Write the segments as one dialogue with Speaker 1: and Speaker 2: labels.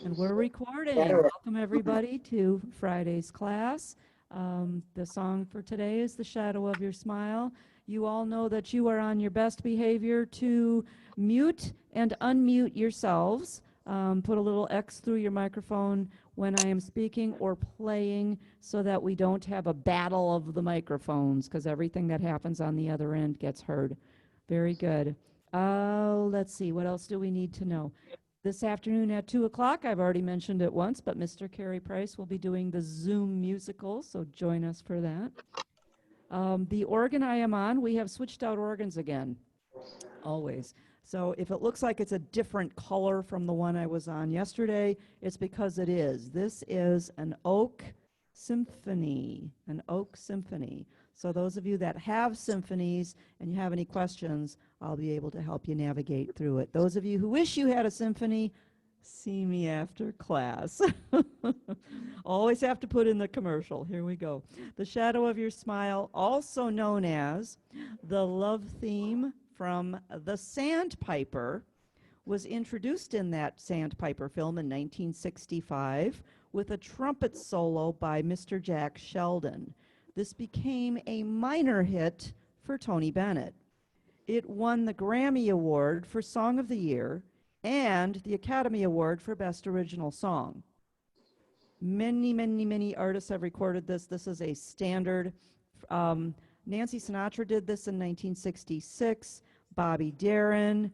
Speaker 1: And we're recording. Welcome, everybody, to Friday's class. The song for today is The Shadow of Your Smile. You all know that you are on your best behavior to mute and unmute yourselves. Put a little X through your microphone when I am speaking or playing so that we don't have a battle of the microphones, because everything that happens on the other end gets heard. Very good. Let's see, what else do we need to know? This afternoon at 2 o'clock, I've already mentioned it once, but Mr. Carey Price will be doing the Zoom musical, so join us for that. The organ I am on, we have switched out organs again, always. So if it looks like it's a different color from the one I was on yesterday, it's because it is. This is an oak symphony, So those of you that have symphonies and you have any questions, I'll be able to help you navigate through it. Those of you who wish you had a symphony, see me after class. Always have to put in the commercial. Here we go. The Shadow of Your Smile, also known as the love theme from The Sandpiper, was introduced in that Sandpiper film in 1965 with a trumpet solo by Mr. Jack Sheldon. This became a minor hit for Tony Bennett. It won the Grammy Award for Song of the Year and the Academy Award for Best Original Song. Many artists have recorded this. This is a standard. Nancy Sinatra did this in 1966. Bobby Darin,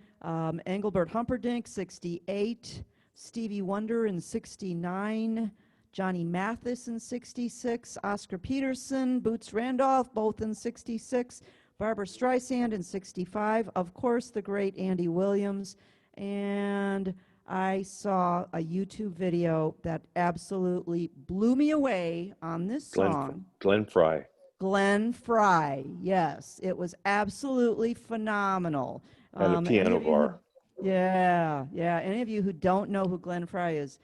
Speaker 1: Engelbert Humperdinck, 68. Stevie Wonder in 69. Johnny Mathis in 66. Oscar Peterson, Boots Randolph, both in 66. Barbra Streisand in 65. Of course, the great Andy Williams. And I saw a YouTube video that absolutely blew me away on this song.
Speaker 2: Glenn Frey.
Speaker 1: Glenn Frey, yes. It was absolutely phenomenal.
Speaker 2: At a piano bar.
Speaker 1: Yeah. Any of you who don't know who Glenn Frey is,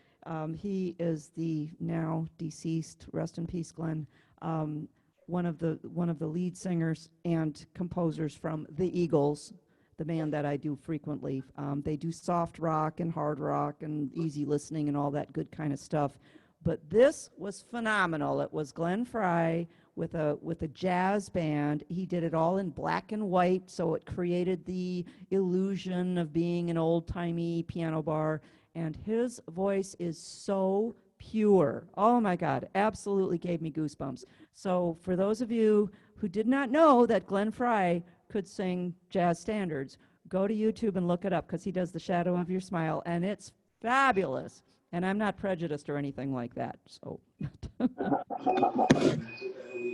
Speaker 1: he is the now deceased, rest in peace, Glenn, one of the lead singers and composers from the Eagles, the band that I do frequently. They do soft rock and hard rock and easy listening and all that good kind of stuff. But this was phenomenal. It was Glenn Frey with a jazz band. He did it all in black and white, so it created the illusion of being an old-timey piano bar. And his voice is so pure. Oh my God, absolutely gave me goosebumps. So for those of you who did not know that Glenn Frey could sing jazz standards, go to YouTube and look it up, because he does The Shadow of Your Smile, and it's fabulous. And I'm not prejudiced or anything like that. So,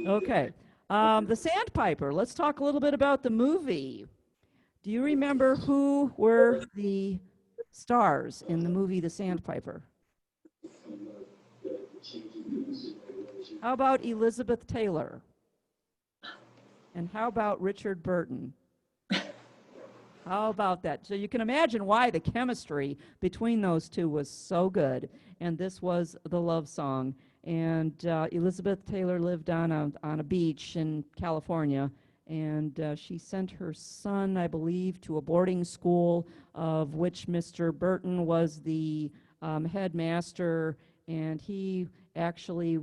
Speaker 1: okay. The Sandpiper. Let's talk a little bit about the movie. Do you remember who were the stars in the movie The Sandpiper? How about Elizabeth Taylor? And how about Richard Burton? How about that? So you can imagine why the chemistry between those two was so good. And this was the love song. And Elizabeth Taylor lived on a beach in California. And she sent her son, I believe, to a boarding school, of which Mr. Burton was the headmaster. And he actually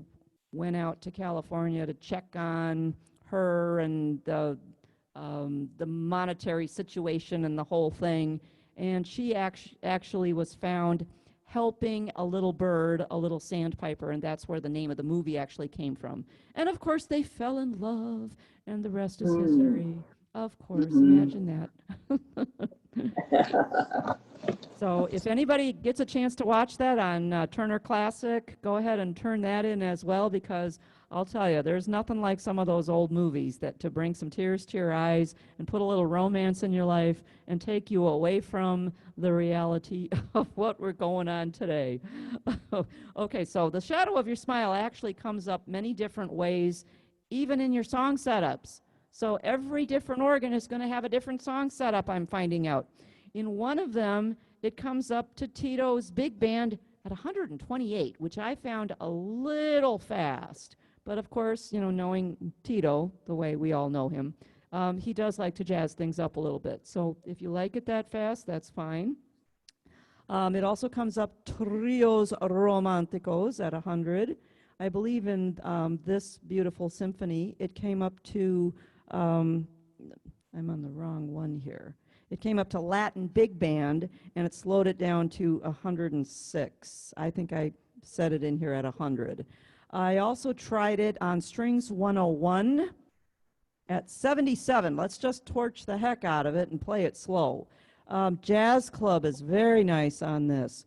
Speaker 1: went out to California to check on her and the monetary situation and the whole thing. And she actually was found helping a little bird, a little sandpiper, and that's where the name of the movie actually came from. And of course, they fell in love, and the rest is history. Of course, imagine that. So if anybody gets a chance to watch that on Turner Classic, go ahead and turn that in as well, because I'll tell you, there's nothing like some of those old movies that to bring some tears to your eyes and put a little romance in your life and take you away from the reality of what we're going on today. Okay, so The Shadow of Your Smile actually comes up many different ways, even in your song setups. So every different organ is going to have a different song setup, I'm finding out. In one of them, it comes up to Tito's big band at 128, which I found a little fast. But of course, you know, knowing Tito the way we all know him, he does like to jazz things up a little bit. So if you like it that fast, that's fine. It also comes up trios románticos at 100. I believe in this beautiful symphony, it came up to, I'm on the wrong one here. It came up to Latin big band, and it slowed it down to 106. I think I set it in here at 100. I also tried it on strings 101 at 77. Let's just torch the heck out of it and play it slow. Jazz Club is very nice on this.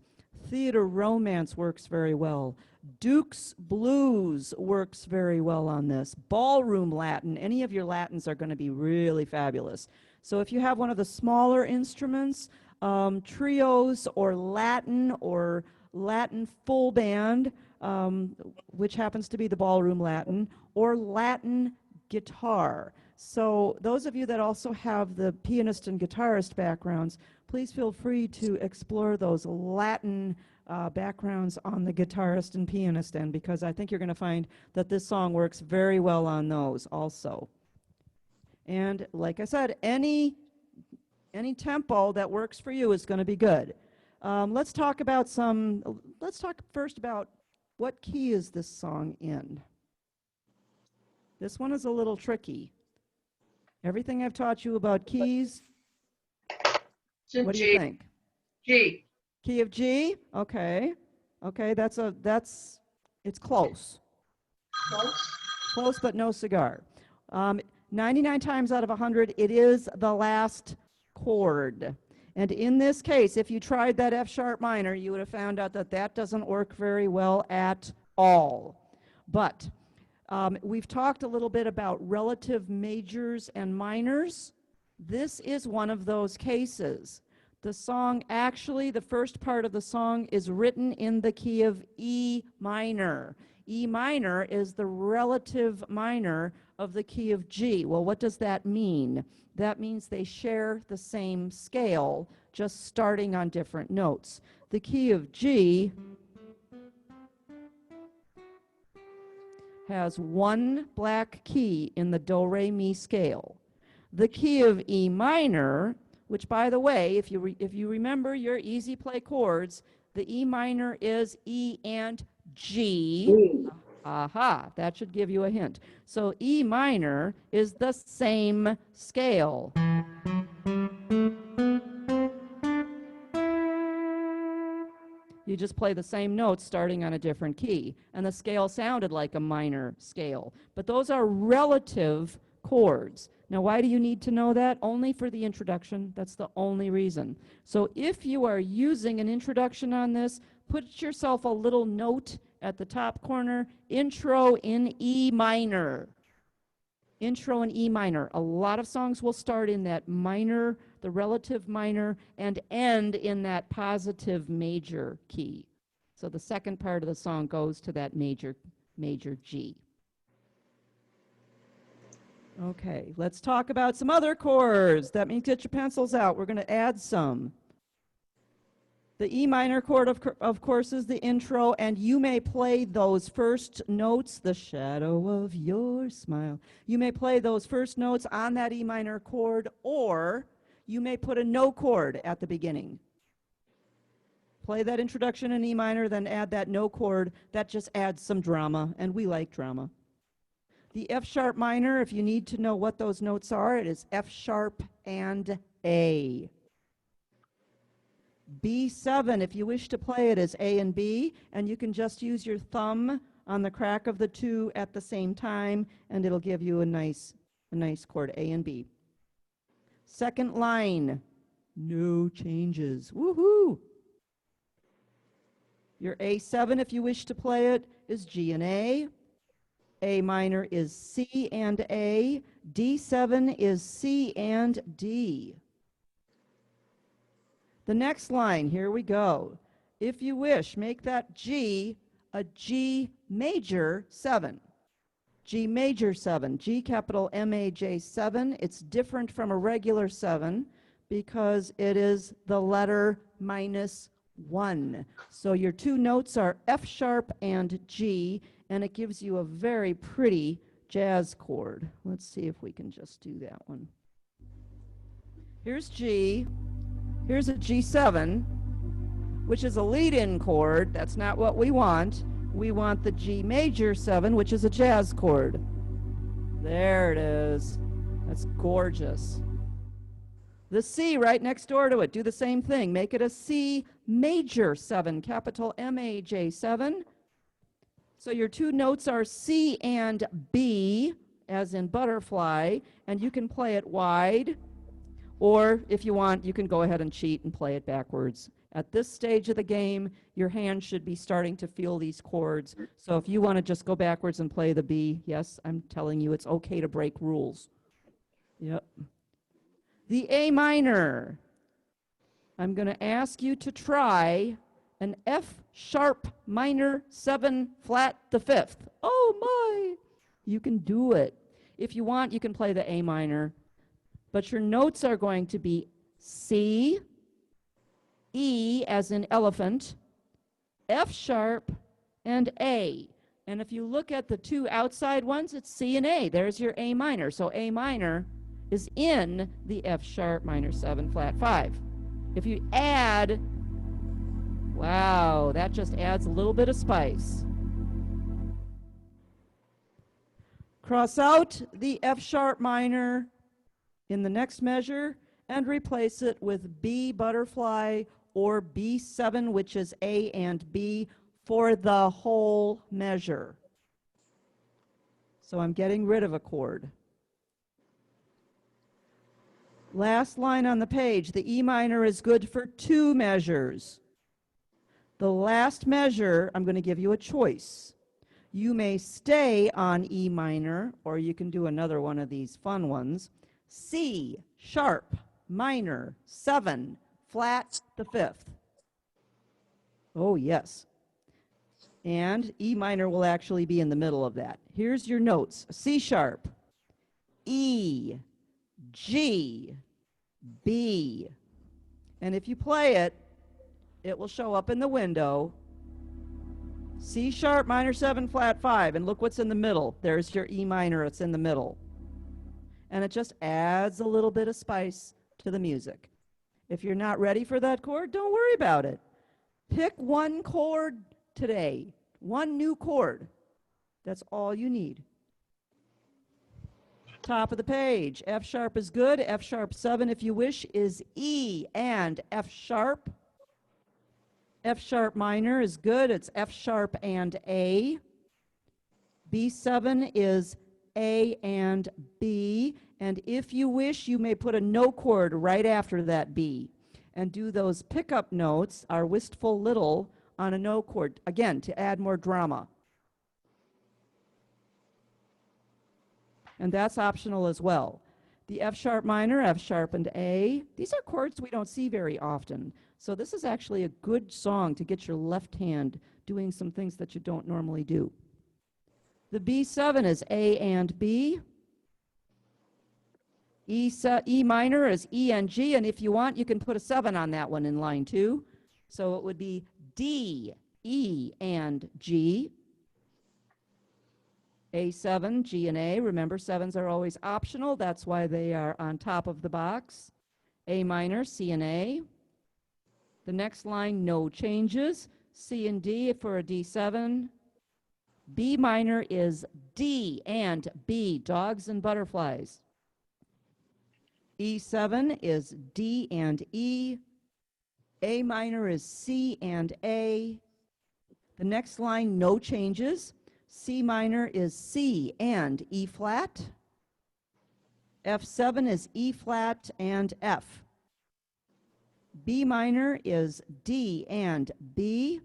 Speaker 1: Theater Romance works very well. Duke's Blues works very well on this. Ballroom Latin, any of your Latins are going to be really fabulous. So if you have one of the smaller instruments, trios or Latin full band, which happens to be the Ballroom Latin, or Latin guitar. So those of you that also have the pianist and guitarist backgrounds, please feel free to explore those Latin backgrounds on the guitarist and pianist end, because I think you're going to find that this song works very well on those also. And like I said, any tempo that works for you is going to be good. Let's talk first about what key is this song in. This one is a little tricky. Everything I've taught you about keys, what do you think?
Speaker 3: G.
Speaker 1: Key of G? Okay. Okay, it's close. Close, but no cigar. 99 times out of 100, it is the last chord. And in this case, if you tried that F sharp minor, you would have found out that that doesn't work very well at all. But we've talked a little bit about relative majors and minors. This is one of those cases. The song, actually, the first part of the song is written in the key of E minor. E minor is the relative minor of the key of G. Well, what does that mean? That means they share the same scale, just starting on different notes. The key of G has one black key in the do, re, mi scale. The key of E minor, which, by the way, if you remember your easy play chords, the E minor is E and G. Aha, that should give you a hint. So E minor is the same scale. You just play the same notes starting on a different key, and the scale sounded like a minor scale. But those are relative chords. Now, why do you need to know that? Only for the introduction. That's the only reason. So if you are using an introduction on this, put yourself a little note at the top corner, intro in E minor. Intro in E minor. A lot of songs will start in that minor, the relative minor, and end in that positive major key. So the second part of the song goes to that major G. Okay, let's talk about some other chords. That means get your pencils out. We're going to add some. The E minor chord, of course, is the intro, and you may play those first notes, the shadow of your smile. You may play those first notes on that E minor chord, or you may put a no chord at the beginning. Play that introduction in E minor, then add that no chord. That just adds some drama, and we like drama. The F sharp minor, if you need to know what those notes are, it is F sharp and A. B7, if you wish to play it as A and B, and you can just use your thumb on the crack of the two at the same time, and it'll give you a nice chord, A and B. Second line, no changes. Woohoo! Your A7, if you wish to play it, is G and A. A minor is C and A. D7 is C and D. The next line, here we go. If you wish, make that G a G major 7. G major 7, G capital M-A-J 7. It's different from a regular 7 because it is the letter -1. So your two notes are F sharp and G, and it gives you a very pretty jazz chord. Let's see if we can just do that one. Here's G. Here's a G7. which is a lead-in chord. That's not what we want. We want the G major 7, which is a jazz chord. There it is. That's gorgeous. The C right next door to it, do the same thing. Make it a C major 7, capital M-A-J 7. So your two notes are C and B, as in butterfly, and you can play it wide, or if you want, you can go ahead and cheat and play it backwards. At this stage of the game, your hand should be starting to feel these chords. So if you want to just go backwards and play the B, yes, I'm telling you it's okay to break rules. Yep. The A minor. I'm going to ask you to try an F sharp minor 7 flat the 5th. Oh my! You can do it. If you want, you can play the A minor. But your notes are going to be C, E as in elephant, F sharp, and A. And if you look at the two outside ones, it's C and A. There's your A minor. So A minor is in the F sharp minor 7 flat 5. If you add, wow, that just adds a little bit of spice. Cross out the F sharp minor in the next measure and replace it with B butterfly or B7, which is A and B, for the whole measure. So I'm getting rid of a chord. Last line on the page, the E minor is good for 2 measures. The last measure, I'm going to give you a choice. You may stay on E minor, or you can do another one of these fun ones. C sharp minor 7 flat the 5th. Oh yes. And E minor will actually be in the middle of that. Here's your notes. C sharp, E, G, B. And if you play it, it will show up in the window. C sharp minor 7 flat 5, and look what's in the middle. There's your E minor, it's in the middle. And it just adds a little bit of spice to the music. If you're not ready for that chord, don't worry about it. Pick one chord today, one new chord. That's all you need. Top of the page, F sharp is good. F sharp 7, if you wish, is E and F sharp. F sharp minor is good. It's F sharp and A. B7 is A and B. And if you wish, you may put a no chord right after that B and do those pickup notes, our wistful little, on a no chord, again, to add more drama. And that's optional as well. The F sharp minor, F sharp and A, these are chords we don't see very often. So this is actually a good song to get your left hand doing some things that you don't normally do. The B7 is A and B. E minor is E and G, and if you want, you can put a 7 on that one in line 2. So it would be D, E, and G. A7, G, and A. Remember, 7s are always optional. That's why they are on top of the box. A minor, C, and A. The next line, no changes. C and D for a D7. B minor is D and B, dogs and butterflies. E7 is D and E. A minor is C and A. The next line, no changes. C minor is C and E flat. F7 is E flat and F. B minor is D and B.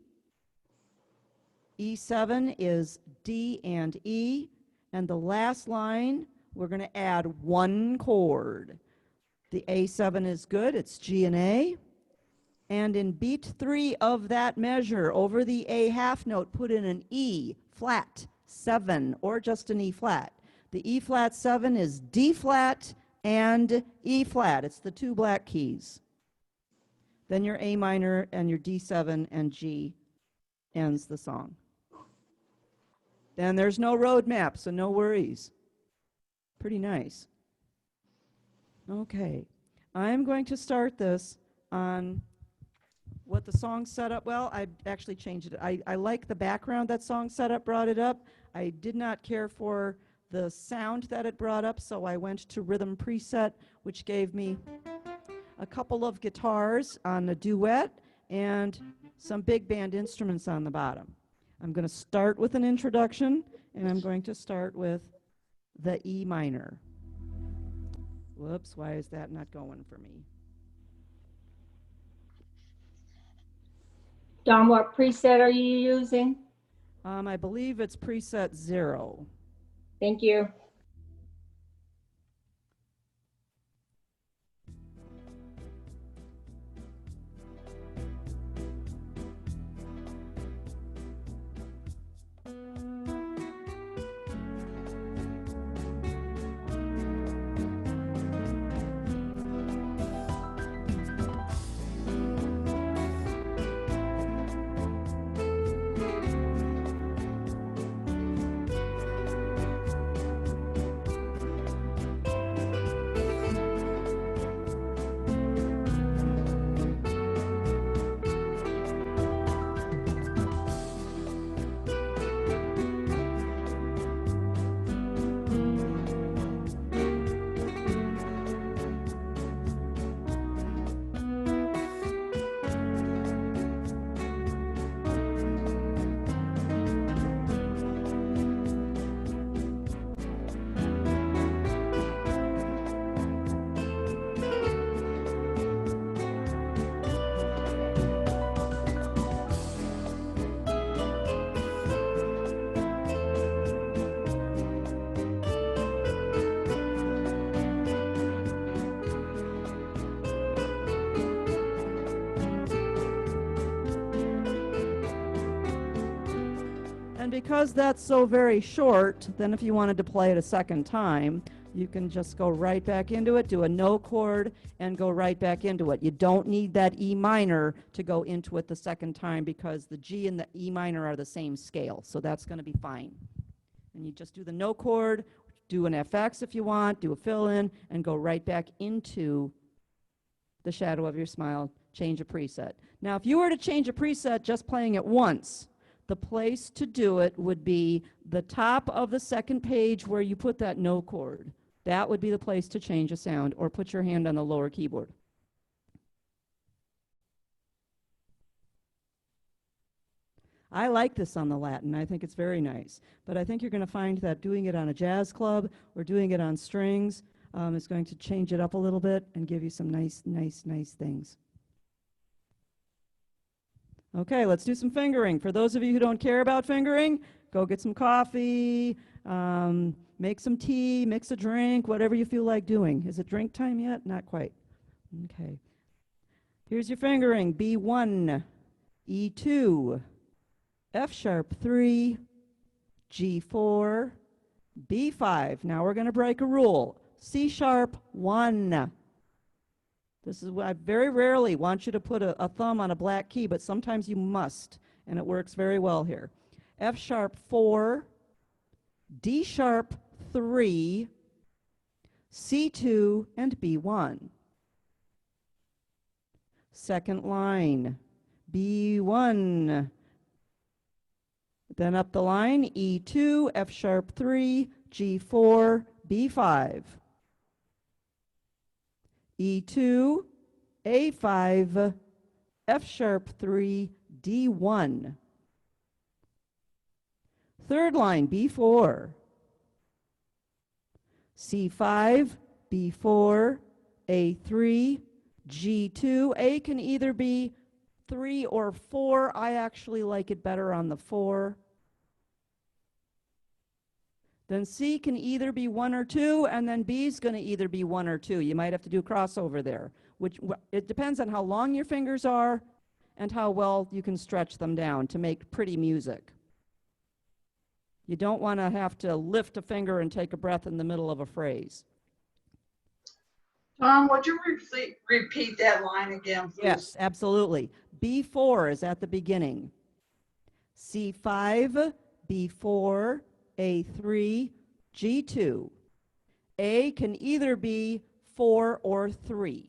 Speaker 1: E7 is D and E. And the last line, we're going to add one chord. The A7 is good, it's G and A. And in beat 3 of that measure, over the A half note, put in an E flat 7 or just an E flat. The E flat 7 is D flat and E flat. It's the 2 black keys. Then your A minor and your D7 and G ends the song. Then there's no road map, so no worries. Pretty nice. Okay, I'm going to start this on what the song setup, well, I actually changed it. I like the background that song setup brought it up. I did not care for the sound that it brought up, so I went to rhythm preset, which gave me a couple of guitars on a duet and some big band instruments on the bottom. I'm going to start with an introduction, and I'm going to start with the E minor. Whoops, why is that not going for me?
Speaker 3: Dawn, what preset are you using?
Speaker 1: I believe it's preset 0.
Speaker 3: Thank you.
Speaker 1: And because that's so very short, then if you wanted to play it a second time, you can just go right back into it, do a no chord, and go right back into it. You don't need that E minor to go into it the second time because the G and the E minor are the same scale, so that's going to be fine. And you just do the no chord, do an FX if you want, do a fill-in, and go right back into the Shadow of Your Smile, change a preset. Now, if you were to change a preset just playing it once, the place to do it would be the top of the second page where you put that no chord. That would be the place to change a sound, or put your hand on the lower keyboard. I like this on the Latin. I think it's very nice. But I think you're going to find that doing it on a jazz club or doing it on strings is going to change it up a little bit and give you some nice things. Okay, let's do some fingering. For those of you who don't care about fingering, go get some coffee, make some tea, mix a drink, whatever you feel like doing. Is it drink time yet? Not quite. Okay. Here's your fingering. B1, E2, F sharp 3, G4, B5. Now we're going to break a rule. C sharp 1. This is what I very rarely want you to put a thumb on a black key, but sometimes you must, and it works very well here. F sharp 4, D sharp 3, C2, and B1. Second line, B1. Then up the line, E2, F sharp 3, G4, B5. E2, A5, F sharp 3, D1. Third line, B4. C5, B4, A3, G2. A can either be 3 or 4. I actually like it better on the 4. Then C can either be 1 or 2, and then B is going to either be 1 or 2. You might have to do a crossover there, which it depends on how long your fingers are and how well you can stretch them down to make pretty music. You don't want to have to lift a finger and take a breath in the middle of a phrase.
Speaker 4: Tom, would you repeat that line again, please?
Speaker 1: Yes, absolutely. B4 is at the beginning. C5, B4, A3, G2. A can either be 4 or 3.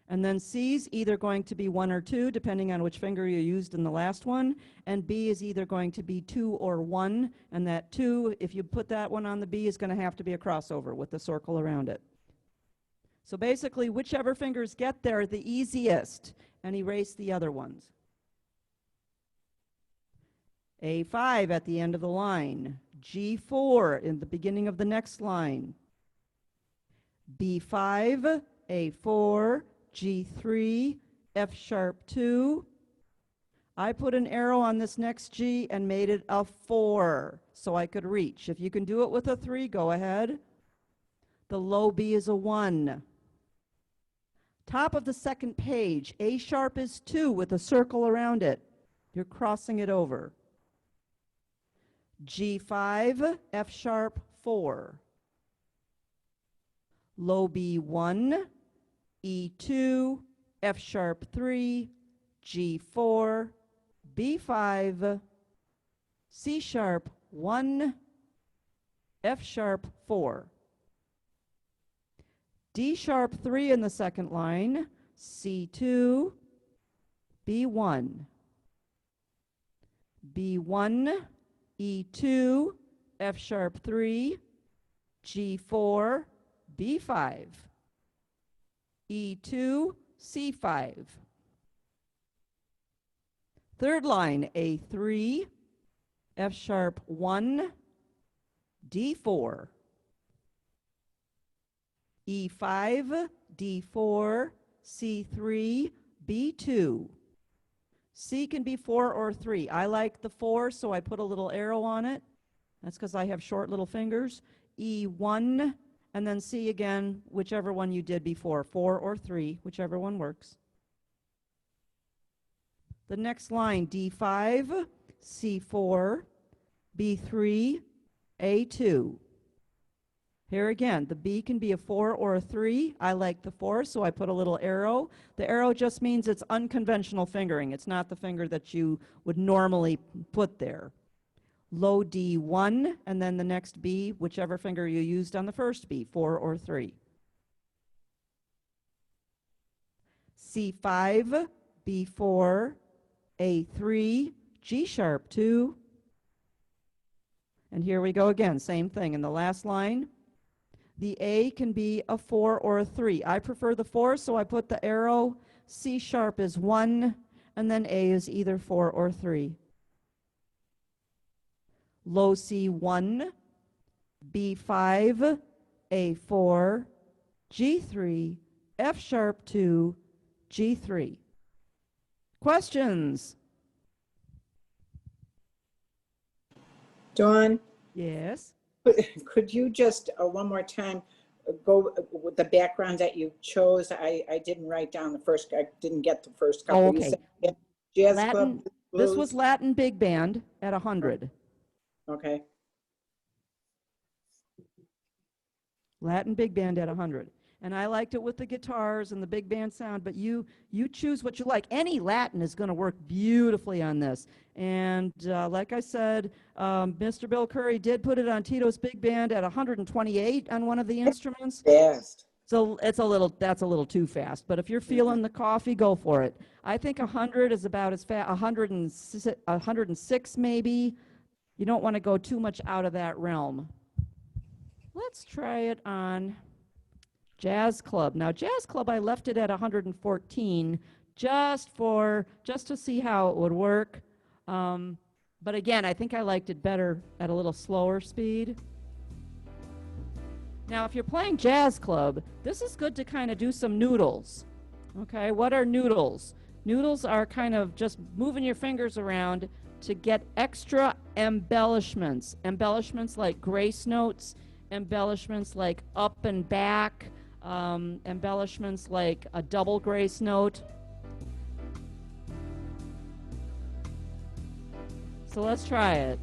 Speaker 1: And then C is either going to be 1 or 2, depending on which finger you used in the last one. And B is either going to be 2 or 1. And that 2, if you put that one on the B, is going to have to be a crossover with the circle around it. So basically, whichever fingers get there the easiest, and erase the other ones. A5 at the end of the line. G4 in the beginning of the next line. B5, A4, G3, F sharp 2. I put an arrow on this next G and made it a 4 so I could reach. If you can do it with a 3, go ahead. The low B is a 1. Top of the second page, A sharp is 2 with a circle around it. You're crossing it over. G5, F sharp 4. Low B 1, E2, F sharp 3, G4, B5, C sharp 1, F sharp 4. D sharp 3 in the second line, C2, B1, B1, E2, F sharp 3, G4, B5, E2, C5. Third line, A3, F sharp 1, D4, E5, D4, C3, B2. C can be 4 or 3. I like the 4, so I put a little arrow on it. That's because I have short little fingers. E1, and then C again, whichever one you did before, 4 or 3, whichever one works. The next line, D5, C4, B3, A2. Here again, the B can be a 4 or a 3. I like the 4, so I put a little arrow. The arrow just means it's unconventional fingering. It's not the finger that you would normally put there. Low D1, and then the next B, whichever finger you used on the first B, 4 or 3. C5, B4, A3, G sharp 2. And here we go again, same thing in the last line. The A can be a 4 or a 3. I prefer the 4, so I put the arrow. C sharp is 1, and then A is either 4 or 3. Low C1, B5, A4, G3, F sharp 2, G3. Questions?
Speaker 5: Dawn,
Speaker 1: Yes.
Speaker 5: could you just one more time go with the background that you chose? I didn't write down the first, I didn't get the first couple.
Speaker 1: Oh,
Speaker 5: You
Speaker 1: okay.
Speaker 5: said, yeah, Jazz
Speaker 1: Latin,
Speaker 5: Club,
Speaker 1: this
Speaker 5: blues.
Speaker 1: was Latin Big Band at 100.
Speaker 5: Okay.
Speaker 1: Latin Big Band at 100. And I liked it with the guitars and the big band sound, but you choose what you like. Any Latin is going to work beautifully on this. And like I said, Mr. Bill Curry did put it on Tito's Big Band at 128 on one of the instruments.
Speaker 5: Fast.
Speaker 1: So that's a little too fast. But if you're feeling the coffee, go for it. I think 100 is about as fast. 106 maybe. You don't want to go too much out of that realm. Let's try it on Jazz Club. Now, Jazz Club, I left it at 114 just to see how it would work. But again, I think I liked it better at a little slower speed. Now, if you're playing Jazz Club, this is good to kind of do some noodles. Okay, what are noodles? Noodles are kind of just moving your fingers around to get extra embellishments. Embellishments like grace notes, embellishments like up and back, embellishments like a double grace note. So let's try it.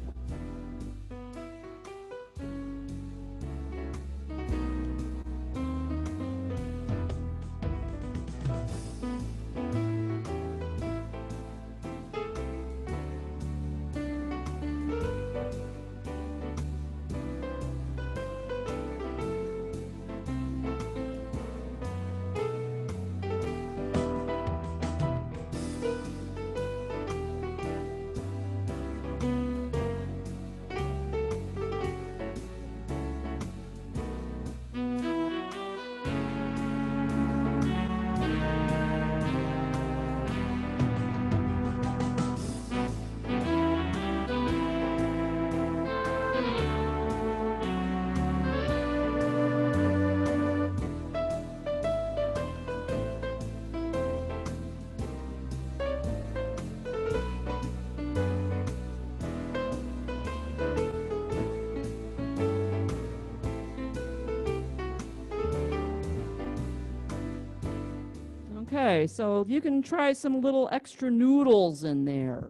Speaker 1: Okay, so you can try some little extra noodles in there.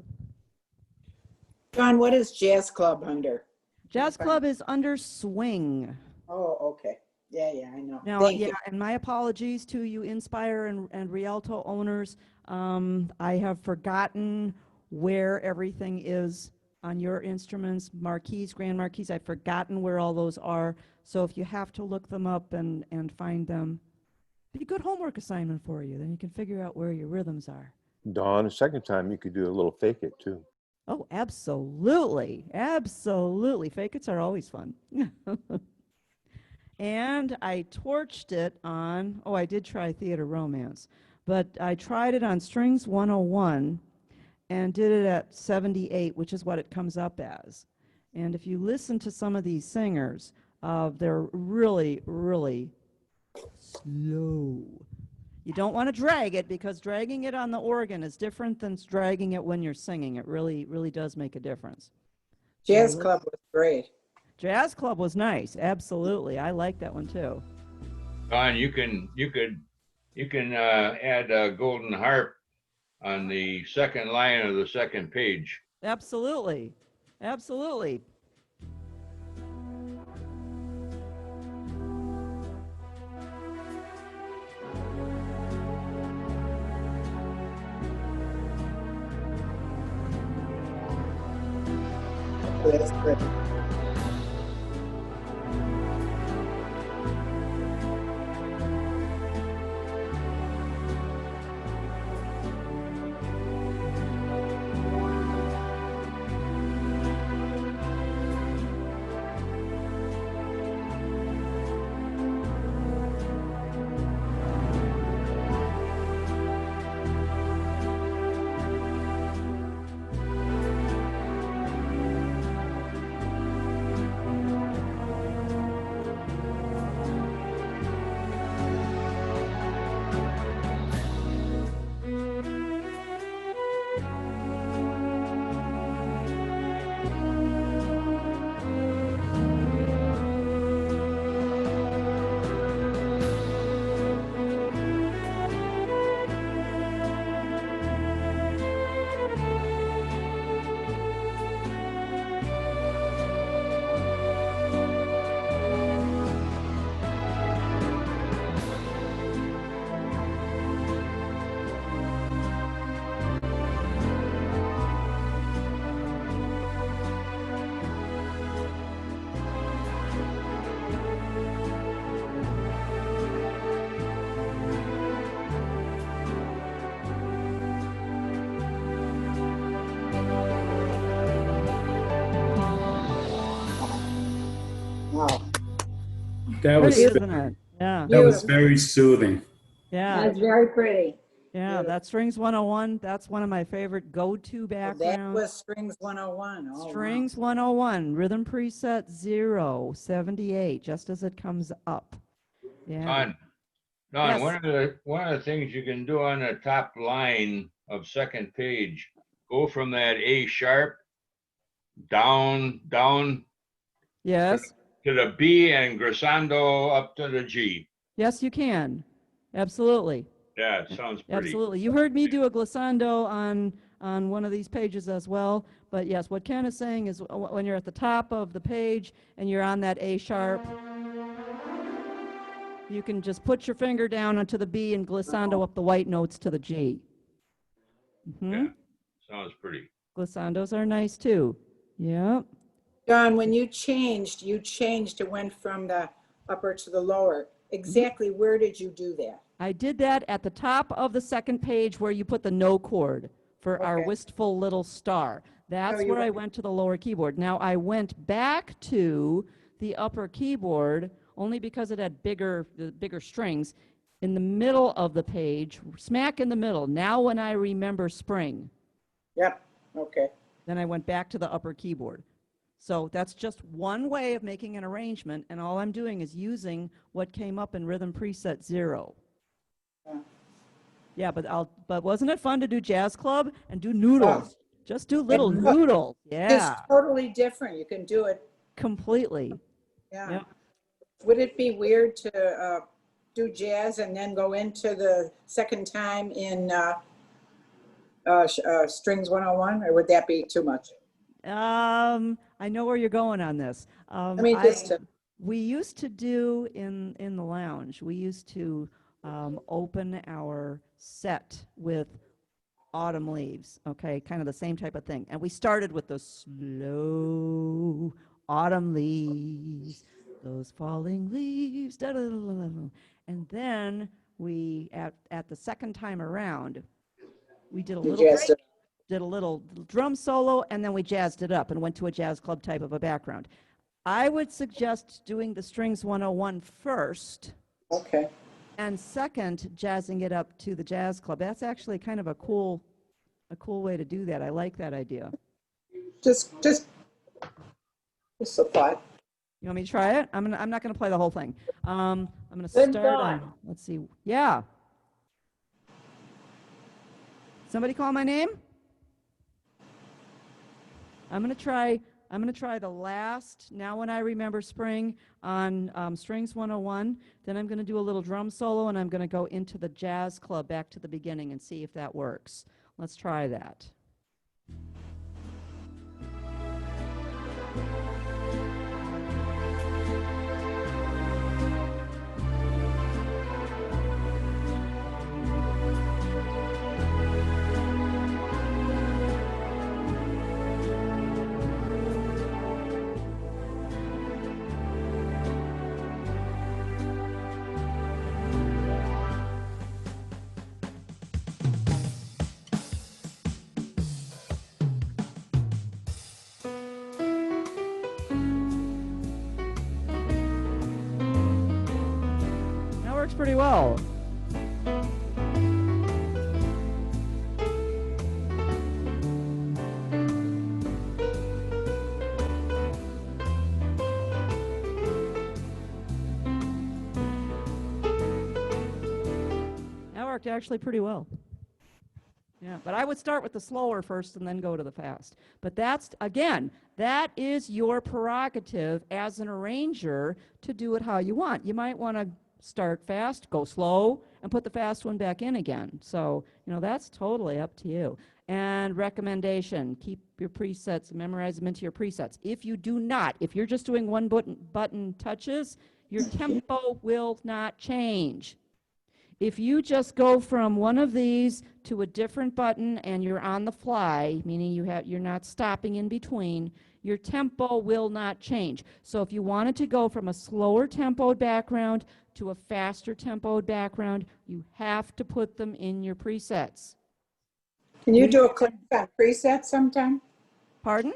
Speaker 5: John, what is Jazz Club under?
Speaker 1: Jazz Club is under swing.
Speaker 5: Oh, okay. Yeah, I know.
Speaker 1: Now,
Speaker 5: Thank
Speaker 1: yeah,
Speaker 5: you.
Speaker 1: and my apologies to you Inspire and Rialto owners. I have forgotten where everything is on your instruments, marquees, grand marquees. I've forgotten where all those are. So if you have to look them up and find them, be a good homework assignment for you. Then you can figure out where your rhythms are.
Speaker 2: Dawn, the second time you could do a little fake it too.
Speaker 1: Oh, absolutely. Absolutely. Fake-its are always fun. And I torched it on, I did try Theater Romance, but I tried it on Strings 101 and did it at 78, which is what it comes up as. And if you listen to some of these singers, they're really, really slow. You don't want to drag it because dragging it on the organ is different than dragging it when you're singing. It really, really does make a difference.
Speaker 5: Jazz Club was great.
Speaker 1: Jazz Club was nice. Absolutely. I like that one too.
Speaker 6: Don, you can add a golden harp on the second line of the second page.
Speaker 1: Absolutely. Absolutely.
Speaker 5: That's great. Wow.
Speaker 7: That was
Speaker 1: Pretty, isn't it? Yeah.
Speaker 7: that was very soothing.
Speaker 1: Yeah.
Speaker 3: That's very pretty.
Speaker 1: Yeah. That Strings 101, that's one of my favorite go-to
Speaker 5: Well, that
Speaker 1: backgrounds.
Speaker 5: was Strings 101. Oh, wow.
Speaker 1: Strings 101, rhythm preset 0, 78, just as it comes up. Yeah.
Speaker 6: Don,
Speaker 1: Yes.
Speaker 6: one of the things you can do on the top line of second page, go from that A sharp down
Speaker 1: Yes.
Speaker 6: to the B and glissando up to the G.
Speaker 1: Yes, you can. Absolutely.
Speaker 6: Yeah, it sounds pretty.
Speaker 1: Absolutely. You heard me do a glissando on one of these pages as well. But yes, what Ken is saying is when you're at the top of the page and you're on that A sharp, you can just put your finger down onto the B and glissando up the white notes to the G.
Speaker 6: Yeah, sounds pretty.
Speaker 1: Glissandos are nice too. Yep.
Speaker 5: John, when you changed, it went from the upper to the lower. Exactly where did you do that?
Speaker 1: I did that at the top of the second page where you put the no chord for our
Speaker 5: Okay.
Speaker 1: wistful little star. That's
Speaker 5: you
Speaker 1: where I
Speaker 5: went-
Speaker 1: went to the lower keyboard. Now I went back to the upper keyboard only because it had bigger strings in the middle of the page, smack in the middle. Now when I remember spring,
Speaker 5: Yep, okay.
Speaker 1: then I went back to the upper keyboard. So that's just one way of making an arrangement, and all I'm doing is using what came up in rhythm preset 0.
Speaker 5: Yeah.
Speaker 1: Yeah, but wasn't it fun to do Jazz Club and do noodles? Just do little
Speaker 5: And
Speaker 1: noodles. Yeah,
Speaker 5: It's totally different. You can do it,
Speaker 1: completely.
Speaker 5: yeah.
Speaker 1: Yep.
Speaker 5: Would it be weird to do jazz and then go into the second time in Strings 101, or would that be too much?
Speaker 1: I know where you're going on this.
Speaker 5: I mean, just to,
Speaker 1: We used to do in the lounge, we used to open our set with autumn leaves, okay, kind of the same type of thing. And we started with the slow autumn leaves, those falling leaves, da, da, da, da, da. And then we, at the second time around, we did a
Speaker 5: you
Speaker 1: little
Speaker 5: jazzed
Speaker 1: break,
Speaker 5: it.
Speaker 1: did a little drum solo, and then we jazzed it up and went to a jazz club type of a background. I would suggest doing the Strings 101 first,
Speaker 5: Okay.
Speaker 1: and second, jazzing it up to the jazz club. That's actually kind of a cool way to do that. I like that idea.
Speaker 5: Just a thought.
Speaker 1: You want me to try it? I'm not gonna play the whole thing. I'm gonna
Speaker 3: Good
Speaker 1: start
Speaker 3: thought.
Speaker 1: on, let's see. Yeah. Somebody call my name? I'm gonna try the last Now When I Remember Spring on Strings 101. Then I'm gonna do a little drum solo, and I'm gonna go into the jazz club back to the beginning and see if that works. Let's try that. That works pretty well. That worked actually pretty well. Yeah, but I would start with the slower first and then go to the fast. But that's, again, that is your prerogative as an arranger to do it how you want. You might want to start fast, go slow, and put the fast one back in again. So, that's totally up to you. And recommendation, keep your presets, memorize them into your presets. If you do not, if you're just doing one button touches, your tempo will not change. If you just go from one of these to a different button and you're on the fly, meaning you're not stopping in between, your tempo will not change. So if you wanted to go from a slower tempoed background to a faster tempoed background, you have to put them in your presets.
Speaker 5: Can you do a class on presets sometime?
Speaker 1: Pardon?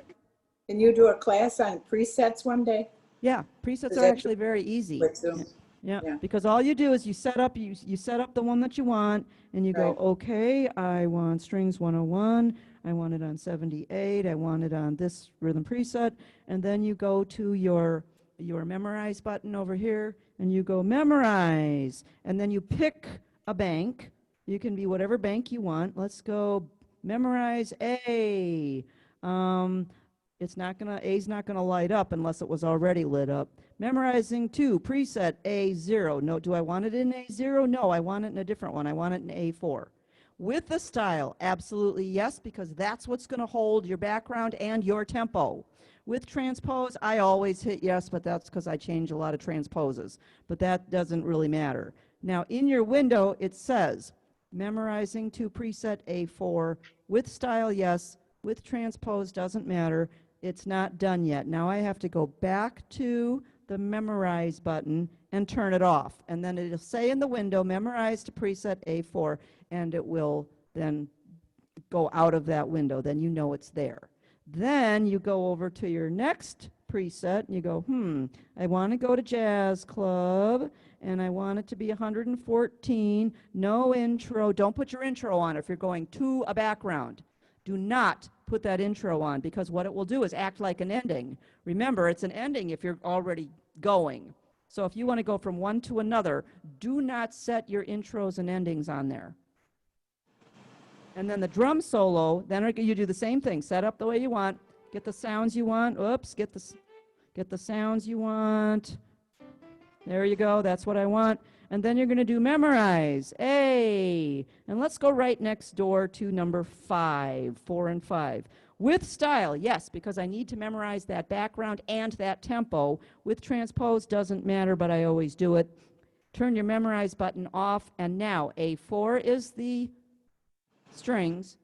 Speaker 5: Can you do a class on presets one day?
Speaker 1: Yeah, presets
Speaker 5: Is
Speaker 1: are
Speaker 5: that
Speaker 1: actually very easy.
Speaker 5: with Zoom?
Speaker 1: Yeah,
Speaker 5: Yeah.
Speaker 1: because all you do is you set up the one that you want, and you go,
Speaker 5: Right.
Speaker 1: okay, I want Strings 101, I want it on 78, I want it on this rhythm preset, and then you go to your memorize button over here, and you go memorize, and then you pick a bank. You can be whatever bank you want. Let's go memorize A. A's not gonna light up unless it was already lit up. Memorizing 2, preset A0. No, do I want it in A0? No, I want it in a different one. I want it in A4. With the style, absolutely yes, because that's what's gonna hold your background and your tempo. With transpose, I always hit yes, but that's because I change a lot of transposes. But that doesn't really matter. Now, in your window, it says, memorizing 2, preset A4. With style, yes. With transpose, doesn't matter. It's not done yet. Now I have to go back to the memorize button and turn it off. And then it'll say in the window, memorize to preset A4, and it will then go out of that window. Then you know it's there. Then you go over to your next preset and you go, I want to go to Jazz Club and I want it to be 114, no intro. Don't put your intro on if you're going to a background. Do not put that intro on, because what it will do is act like an ending. Remember, it's an ending if you're already going. So if you want to go from one to another, do not set your intros and endings on there. And then the drum solo, then you do the same thing. Set up the way you want. Get the sounds you want. Oops, get the sounds you want. There you go. That's what I want. And then you're going to do memorize, A. And let's go right next door to number 5, 4 and 5. With style, yes, because I need to memorize that background and that tempo. With transpose, doesn't matter, but I always do it. Turn your memorize button off, and now A4 is the strings,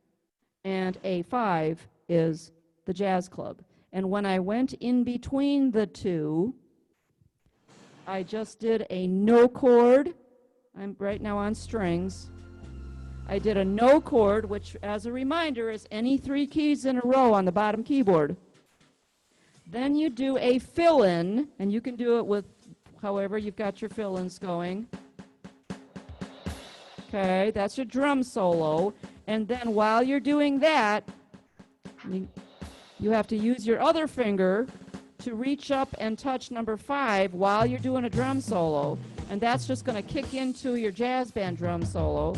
Speaker 1: and A5 is the jazz club. And when I went in between the two, I just did a no chord. I'm right now on strings. I did a no chord, which, as a reminder, is any 3 keys in a row on the bottom keyboard. Then you do a fill-in, and you can do it with however you've got your fill-ins going. Okay, that's your drum solo. And then while you're doing that, you have to use your other finger to reach up and touch number 5 while you're doing a drum solo. And that's just going to kick into your jazz band drum solo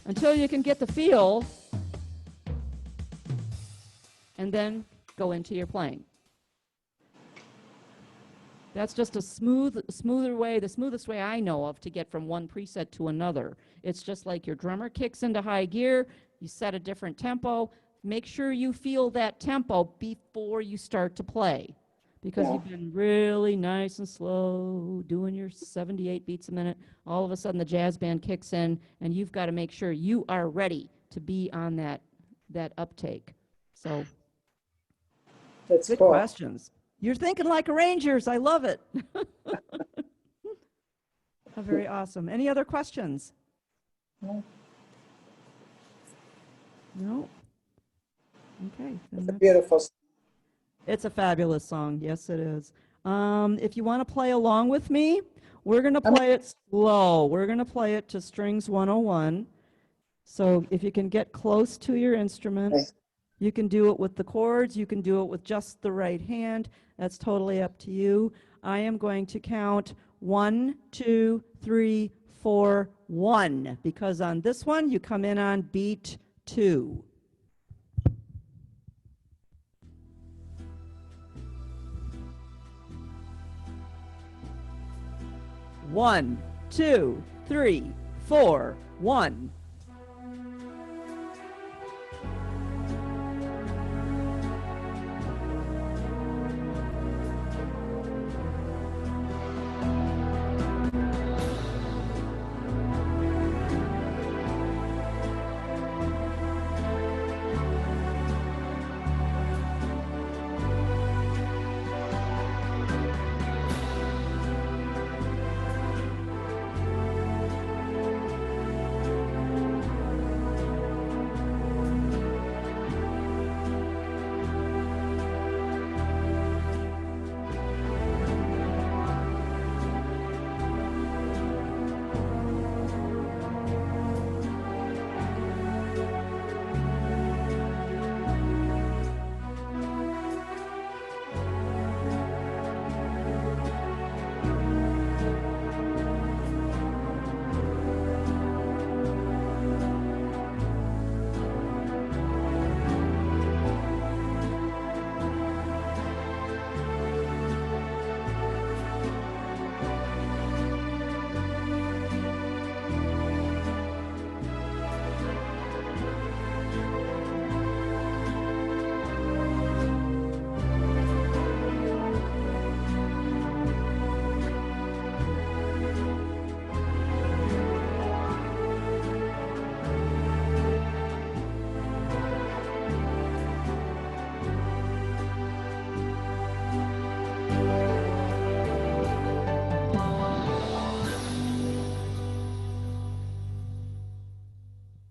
Speaker 1: until you can get the feel, and then go into your playing. That's just a smoother way, the smoothest way I know of to get from one preset to another. It's just like your drummer kicks into high gear, you set a different tempo. Make sure you feel that tempo before you start to play, because you've been really nice and slow, doing your 78 beats a minute. All of a sudden the jazz band kicks in, and you've got to make sure you are ready to be on that uptake. So,
Speaker 5: That's
Speaker 1: good
Speaker 5: cool.
Speaker 1: questions. You're thinking like arrangers. I love it. Oh, very awesome. Any other questions?
Speaker 5: No.
Speaker 1: No? Okay.
Speaker 5: It's a beautiful.
Speaker 1: It's a fabulous song. Yes, it is. If you want to play along with me, we're going to play it slow. We're going to play it to strings 101. So if you can get close to your instrument,
Speaker 5: Okay.
Speaker 1: you can do it with the chords. You can do it with just the right hand. That's totally up to you. I am going to count 1, 2, 3, 4, 1, because on this one, you come in on beat 2. One, 2, 3, 4, 1.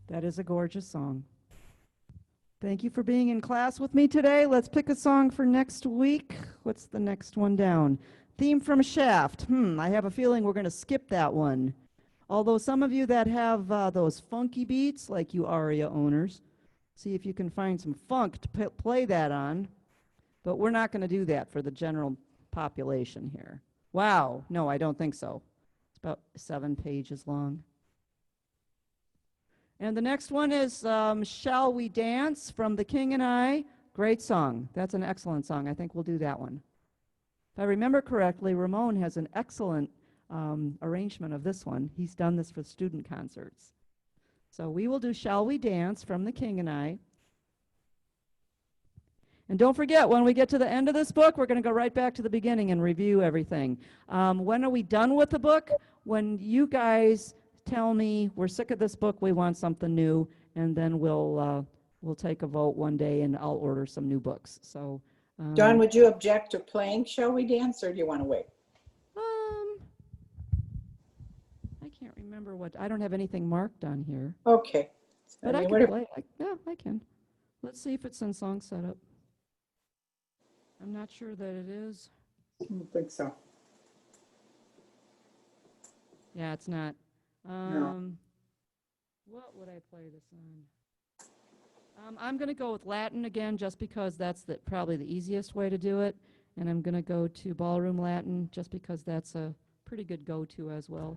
Speaker 1: That is a gorgeous song. Thank you for being in class with me today. Let's pick a song for next week. What's the next one down? Theme from Shaft. I have a feeling we're going to skip that one. Although some of you that have those funky beats, like you ARIA owners, see if you can find some funk to play that on. But we're not going to do that for the general population here. Wow. No, I don't think so. It's about 7 pages long. And the next one is Shall We Dance from The King and I. Great song. That's an excellent song. I think we'll do that one. If I remember correctly, Ramon has an excellent arrangement of this one. He's done this for student concerts. So we will do Shall We Dance from The King and I. And don't forget, when we get to the end of this book, we're going to go right back to the beginning and review everything. When are we done with the book? When you guys tell me we're sick of this book, we want something new, and then we'll take a vote one day, and I'll order some new books. So,
Speaker 5: Dawn, would you object to playing Shall We Dance, or do you want to wait?
Speaker 1: I can't remember what, I don't have anything marked on here,
Speaker 5: Okay.
Speaker 1: but I
Speaker 5: mean,
Speaker 1: can
Speaker 5: what
Speaker 1: play. Yeah, I can. Let's see if it's in song setup. I'm not sure that it is.
Speaker 5: I don't think so.
Speaker 1: Yeah, it's not. What would I play this on? I'm going to go with Latin again, just because that's probably the easiest way to do it. And I'm going to go to Ballroom Latin, just because that's a pretty good go-to as well.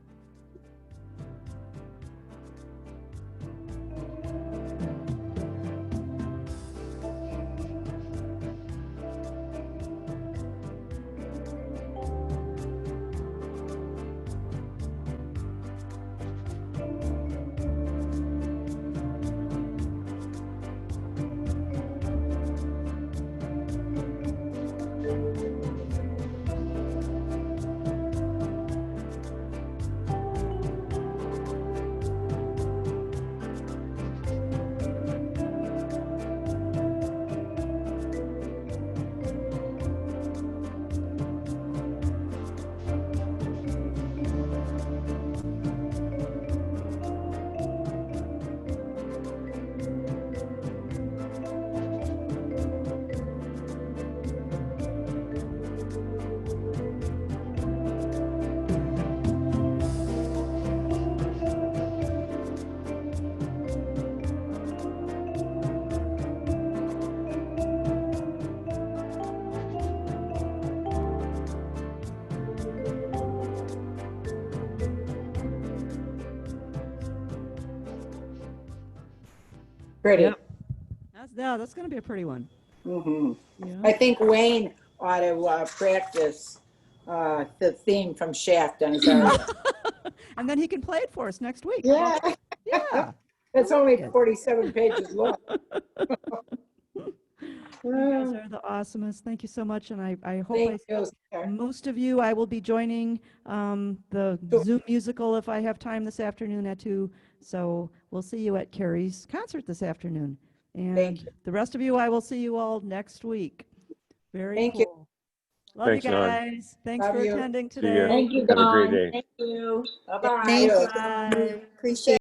Speaker 5: Pretty.
Speaker 1: Yep. That's going to be a pretty one.
Speaker 5: Hmm.
Speaker 1: Yeah.
Speaker 5: I think Wayne ought to practice the theme from Shaft on his own.
Speaker 1: And then he can play it for us next week.
Speaker 5: Yeah,
Speaker 1: Yeah.
Speaker 5: it's
Speaker 1: I like
Speaker 5: only
Speaker 1: it.
Speaker 5: 47 pages long.
Speaker 1: You guys are the awesomest. Thank you so much. And I hope
Speaker 5: Thank you, Sarah.
Speaker 1: most of you, I will be joining the Zoom musical if I have time this afternoon at 2. So we'll see you at Carrie's concert this afternoon. And
Speaker 5: Thank you.
Speaker 1: the rest of you, I will see you all next week. Very
Speaker 5: Thank you.
Speaker 1: cool. Love
Speaker 2: Thanks,
Speaker 1: you
Speaker 2: Dawn.
Speaker 1: guys. Thanks
Speaker 5: Love
Speaker 1: for
Speaker 5: you.
Speaker 1: attending
Speaker 2: See ya.
Speaker 1: today.
Speaker 3: Thank you,
Speaker 2: Have a great
Speaker 3: Dawn.
Speaker 2: day.
Speaker 3: Thank you.
Speaker 5: Thank
Speaker 3: Bye-bye.
Speaker 5: you.
Speaker 1: Bye.
Speaker 8: Appreciate